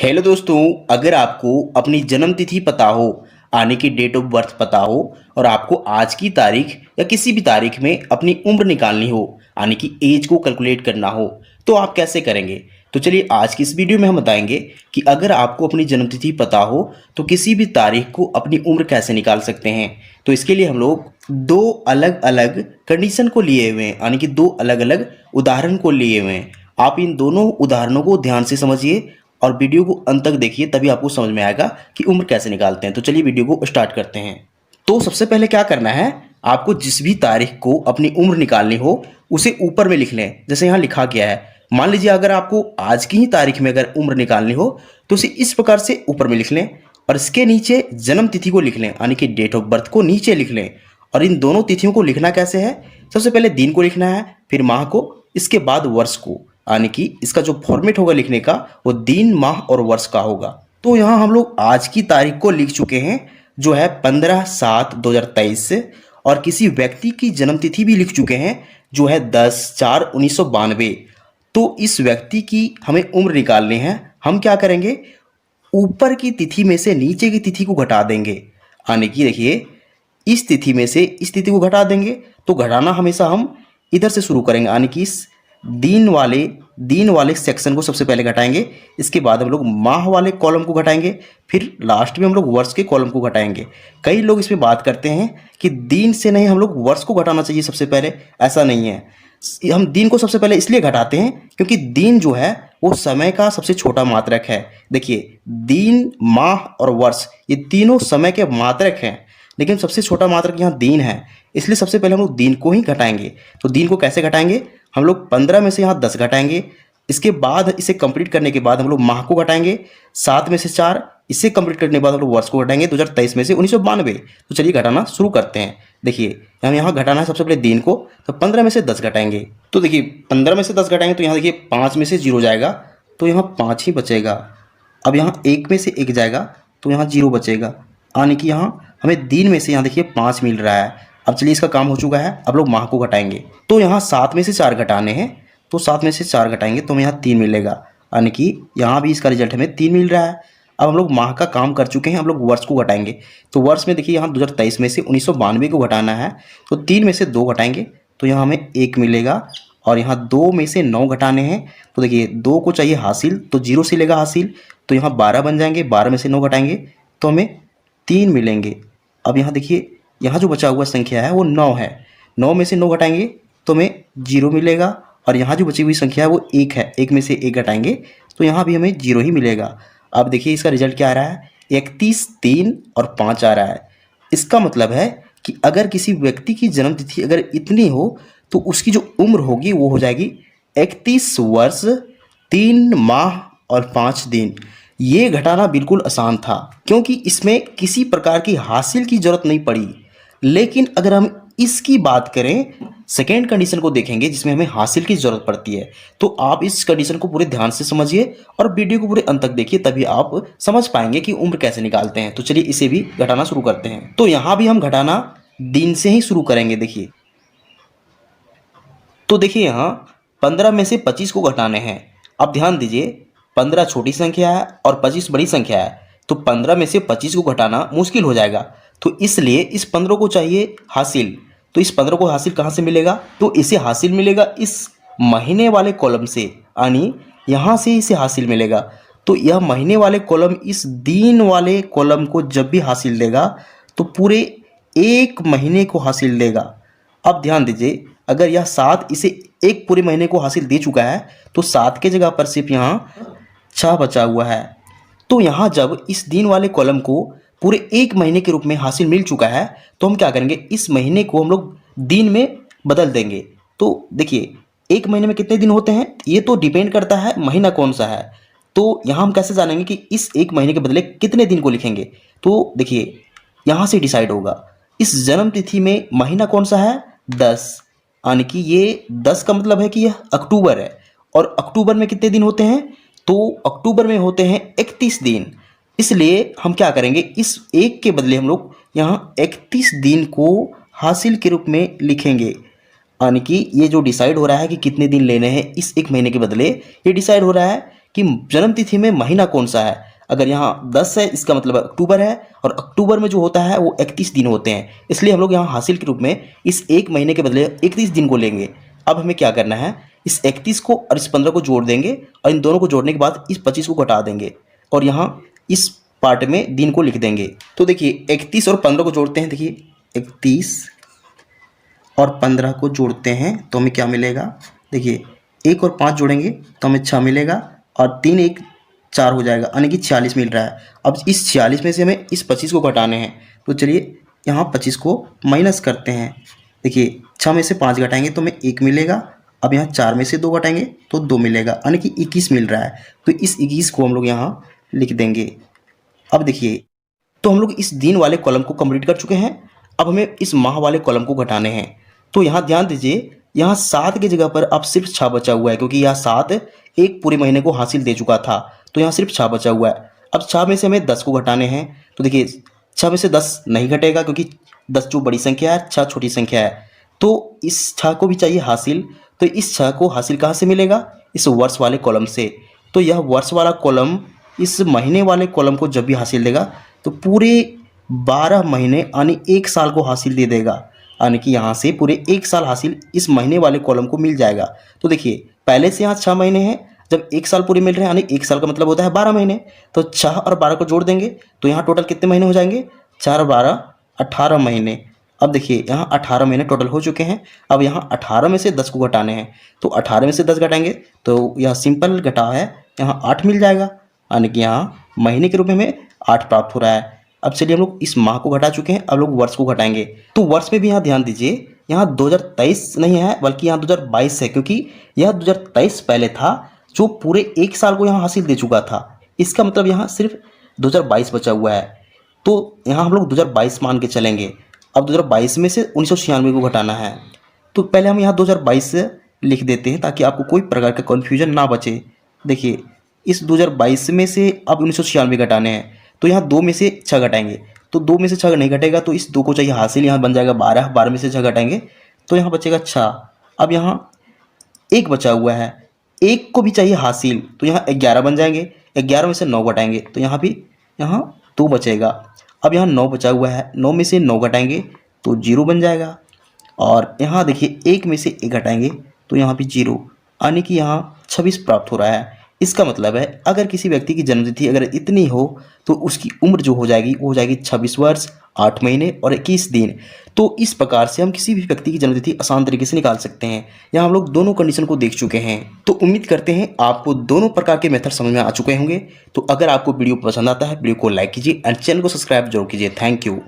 Hello दोस्तों, अगर आपको अपनी जन्म तिथि पता हो, आने की डेट ऑफ बर्थ पता हो और आपको आज की तारीख या किसी भी तारीख में अपनी उम्र निकालनी हो, आने की एज को कैलकुलेट करना हो, तो आप कैसे करेंगे। तो चलिए आज की इस वीडियो में हम बताएंगे कि अगर आपको अपनी जन्म तिथि पता हो तो किसी भी तारीख को अपनी उम्र कैसे निकाल सकते हैं। तो इसके लिए हम लोग दो अलग अलग कंडीशन को लिए हुए हैं, यानी कि दो अलग अलग उदाहरण को लिए हुए हैं। आप इन दोनों उदाहरणों को ध्यान से समझिए और वीडियो को अंत तक देखिए, तभी आपको समझ में आएगा कि उम्र कैसे निकालते हैं। तो चलिए वीडियो को स्टार्ट करते हैं। तो सबसे पहले क्या करना है, आपको जिस भी तारीख को अपनी उम्र निकालनी हो उसे ऊपर में लिख लें। जैसे यहाँ लिखा गया है, मान लीजिए अगर आपको आज की ही तारीख में अगर उम्र निकालनी हो तो उसे इस प्रकार से ऊपर में लिख लें और इसके नीचे जन्म तिथि को लिख लें, यानी कि डेट ऑफ बर्थ को नीचे लिख लें। और इन दोनों तिथियों को लिखना कैसे है, सबसे पहले दिन को लिखना है, फिर माह को, इसके बाद वर्ष को, यानी कि इसका जो फॉर्मेट होगा लिखने का वो दिन, माह और वर्ष का होगा। तो यहाँ हम लोग आज की तारीख को लिख चुके हैं जो है 15/7/2023 से, और किसी व्यक्ति की जन्म तिथि भी लिख चुके हैं जो है 10/4/1992। तो इस व्यक्ति की हमें उम्र निकालनी है। हम क्या करेंगे, ऊपर की तिथि में से नीचे की तिथि को घटा देंगे, यानी कि देखिए इस तिथि में से इस तिथि को घटा देंगे। तो घटाना हमेशा हम इधर से शुरू करेंगे, यानी कि इस दिन वाले सेक्शन को सबसे पहले घटाएंगे, इसके बाद हम लोग माह वाले कॉलम को घटाएंगे, फिर लास्ट में हम लोग वर्ष के कॉलम को घटाएंगे। कई लोग इसमें बात करते हैं कि दिन से नहीं, हम लोग वर्ष को घटाना चाहिए सबसे पहले। ऐसा नहीं है, हम दिन को सबसे पहले इसलिए घटाते हैं क्योंकि दिन जो है वो समय का सबसे छोटा मात्रक है। देखिए दिन, माह और वर्ष ये तीनों समय के मात्रक हैं, लेकिन सबसे छोटा मात्रक यहाँ दिन है, इसलिए सबसे पहले हम लोग दिन को ही घटाएंगे। तो दिन को कैसे घटाएंगे, हम लोग 15 में से यहाँ 10 घटाएंगे, इसके बाद इसे कंप्लीट करने के बाद हम लोग माह को घटाएंगे, 7 में से 4, इसे कंप्लीट करने के बाद हम लोग वर्ष को घटाएंगे 2023 में से 1992। तो चलिए घटाना शुरू करते हैं। देखिए हम यहाँ घटाना है सबसे पहले दिन को, तो 15 में से 10 घटाएंगे। तो देखिए 15 में से 10 घटाएंगे तो यहाँ देखिए 5 में से 0 जाएगा, तो यहाँ 5 ही बचेगा। अब यहाँ 1 में से 1 जाएगा तो यहाँ 0 बचेगा, यानी कि यहाँ हमें दिन में से यहाँ देखिए 5 मिल रहा है। अब चलिए इसका काम हो चुका है, अब लोग माह को घटाएंगे। तो यहाँ 7 में से 4 घटाने हैं, तो 7 में से 4 घटाएंगे तो हमें यहाँ 3 मिलेगा, यानी कि यहाँ भी इसका रिजल्ट हमें 3 मिल रहा है। अब हम लोग माह का काम कर चुके हैं, हम लोग वर्ष को घटाएंगे। तो वर्ष में देखिए यहाँ 2023 में से 1992 को घटाना है, तो 3 में से 2 घटाएंगे तो यहाँ हमें 1 मिलेगा, और यहाँ 2 में से 9 घटाने हैं। तो देखिए 2 को चाहिए हासिल, तो 0 से लेगा हासिल, तो यहाँ 12 बन जाएंगे, 12 में से 9 घटाएंगे तो हमें 3 मिलेंगे। अब यहाँ देखिए यहाँ जो बचा हुआ संख्या है वो 9 है, 9 में से 9 घटाएंगे तो हमें 0 मिलेगा, और यहाँ जो बची हुई संख्या है वो 1 है, 1 में से 1 घटाएंगे तो यहाँ भी हमें 0 ही मिलेगा। अब देखिए इसका रिजल्ट क्या आ रहा है, 31, 3 और 5 आ रहा है। इसका मतलब है कि अगर किसी व्यक्ति की जन्म तिथि अगर इतनी हो तो उसकी जो उम्र होगी वो हो जाएगी 31 वर्ष 3 माह और 5 दिन। ये घटाना बिल्कुल आसान था क्योंकि इसमें किसी प्रकार की हासिल की जरूरत नहीं पड़ी। लेकिन अगर हम इसकी बात करें, सेकेंड कंडीशन को देखेंगे जिसमें हमें हासिल की जरूरत पड़ती है, तो आप इस कंडीशन को पूरे ध्यान से समझिए और वीडियो को पूरे अंत तक देखिए, तभी आप समझ पाएंगे कि उम्र कैसे निकालते हैं। तो चलिए इसे भी घटाना शुरू करते हैं। तो यहाँ भी हम घटाना दिन से ही शुरू करेंगे। देखिए तो देखिए यहाँ 15 में से 25 को घटाने हैं। अब ध्यान दीजिए 15 छोटी संख्या है और 25 बड़ी संख्या है, तो 15 में से 25 को घटाना मुश्किल हो जाएगा। तो इसलिए इस 15 को चाहिए हासिल। तो इस 15 को हासिल कहाँ से मिलेगा, तो इसे हासिल मिलेगा इस महीने वाले कॉलम से, यानी यहाँ से इसे हासिल मिलेगा। तो यह महीने वाले कॉलम इस दिन वाले कॉलम को जब भी हासिल देगा तो पूरे एक महीने को हासिल देगा। अब ध्यान दीजिए अगर यह 7 इसे एक पूरे महीने को हासिल दे चुका है तो 7 के जगह पर सिर्फ यहाँ 6 बचा हुआ है। तो यहाँ जब इस दिन वाले कॉलम को पूरे एक महीने के रूप में हासिल मिल चुका है तो हम क्या करेंगे, इस महीने को हम लोग दिन में बदल देंगे। तो देखिए एक महीने में कितने दिन होते हैं, ये तो डिपेंड करता है महीना कौन सा है। तो यहाँ हम कैसे जानेंगे कि इस एक महीने के बदले कितने दिन को लिखेंगे, तो देखिए यहाँ से डिसाइड होगा। इस जन्म तिथि में महीना कौन सा है, 10, यानी कि ये 10 का मतलब है कि यह अक्टूबर है, और अक्टूबर में कितने दिन होते हैं, तो अक्टूबर में होते हैं 31 दिन। इसलिए हम क्या करेंगे, इस एक के बदले हम लोग यहाँ 31 दिन को हासिल के रूप में लिखेंगे, यानी कि ये जो डिसाइड हो रहा है कि कितने दिन लेने हैं इस एक महीने के बदले, ये डिसाइड हो रहा है कि जन्मतिथि में महीना कौन सा है। अगर यहाँ 10 है इसका मतलब अक्टूबर है, और अक्टूबर में जो होता है वो 31 दिन होते हैं, इसलिए हम लोग यहाँ हासिल के रूप में इस एक महीने के बदले 31 दिन को लेंगे। अब हमें क्या करना है, इस 31 को और इस 15 को जोड़ देंगे, और इन दोनों को जोड़ने के बाद इस 25 को घटा देंगे, और यहाँ इस पार्ट में दिन को लिख देंगे। तो देखिए 31 और 15 को जोड़ते हैं, देखिए 31 और 15 को जोड़ते हैं तो हमें क्या मिलेगा, देखिए 1 और 5 जोड़ेंगे तो हमें 6 मिलेगा, और 3 1 4 हो जाएगा, यानी कि 46 मिल रहा है। अब इस 46 में से हमें इस 25 को घटाने हैं, तो चलिए यहाँ 25 को माइनस करते हैं। देखिए 6 में से 5 घटाएंगे तो हमें 1 मिलेगा, अब यहाँ 4 में से 2 घटाएंगे तो 2 मिलेगा, यानी कि 21 मिल रहा है। तो इस 21 को हम लोग यहाँ लिख देंगे। अब देखिए, तो हम लोग इस दिन वाले कॉलम को कंप्लीट कर चुके हैं। अब हमें इस माह वाले कॉलम को घटाने हैं। तो यहाँ ध्यान दीजिए, यहाँ 7 की जगह पर अब सिर्फ 6 बचा हुआ है, क्योंकि यहाँ 7 एक पूरे महीने को हासिल दे चुका था, तो यहाँ सिर्फ 6 बचा हुआ है। अब 6 में से हमें 10 को घटाने हैं। तो देखिए 6 में से 10 नहीं घटेगा, क्योंकि 10 जो बड़ी संख्या है, 6 छोटी संख्या है। तो इस 6 को भी चाहिए हासिल, तो इस 6 को हासिल कहाँ से मिलेगा, इस वर्ष वाले कॉलम से। तो यह वर्ष वाला कॉलम इस महीने वाले कॉलम को जब भी हासिल देगा तो पूरे 12 महीने यानी 1 साल को हासिल दे देगा, यानी कि यहाँ से पूरे 1 साल हासिल इस महीने वाले कॉलम को मिल जाएगा। तो देखिए पहले से यहाँ 6 महीने हैं, जब 1 साल पूरे मिल रहे हैं, यानी 1 साल का मतलब होता है 12 महीने। तो 6 और 12 को जोड़ देंगे तो यहाँ टोटल कितने महीने हो जाएंगे, 4 और 12 18 महीने। अब देखिए यहाँ 18 महीने टोटल हो चुके हैं। अब यहाँ 18 में से 10 को घटाने हैं, तो 18 में से 10 घटाएंगे तो यह सिंपल घटा है, यहाँ 8 मिल जाएगा, यानी कि यहाँ महीने के रूप में हमें 8 प्राप्त हो रहा है। अब चलिए हम लोग इस माह को घटा चुके हैं, अब लोग वर्ष को घटाएंगे। तो वर्ष में भी यहाँ ध्यान दीजिए, यहाँ 2023 नहीं है बल्कि यहाँ 2022 है, क्योंकि यह 2023 पहले था जो पूरे 1 साल को यहाँ हासिल दे चुका था। इसका मतलब यहाँ सिर्फ 2022 बचा हुआ है, तो यहाँ हम लोग 2022 मान के चलेंगे। अब 2022 में से 1996 को घटाना है, तो पहले हम यहाँ 2022 लिख देते हैं ताकि आपको कोई प्रकार का कन्फ्यूजन ना बचे। देखिए इस 2022 में से अब 1996 घटाने हैं, तो यहाँ 2 में से 6 घटाएंगे, तो 2 में से 6 नहीं घटेगा, तो इस 2 को चाहिए हासिल, यहाँ बन जाएगा 12, 12 में से 6 घटाएंगे तो यहाँ बचेगा 6। अब यहाँ 1 बचा हुआ है, 1 को भी चाहिए हासिल, तो यहाँ 11 बन जाएंगे, 11 में से 9 घटाएंगे तो यहाँ भी यहाँ 2 बचेगा। अब यहाँ 9 बचा हुआ है, 9 में से 9 घटाएंगे तो 0 बन जाएगा, और यहाँ देखिए 1 में से 1 घटाएंगे तो यहाँ भी 0, यानी कि यहाँ 26 प्राप्त हो रहा है। इसका मतलब है अगर किसी व्यक्ति की जन्मतिथि अगर इतनी हो तो उसकी उम्र जो हो जाएगी वो हो जाएगी 26 वर्ष 8 महीने और 21 दिन। तो इस प्रकार से हम किसी भी व्यक्ति की जन्मतिथि आसान तरीके से निकाल सकते हैं। यहाँ हम लोग दोनों कंडीशन को देख चुके हैं, तो उम्मीद करते हैं आपको दोनों प्रकार के मेथड समझ में आ चुके होंगे। तो अगर आपको वीडियो पसंद आता है वीडियो को लाइक कीजिए एंड चैनल को सब्सक्राइब जरूर कीजिए। Thank you.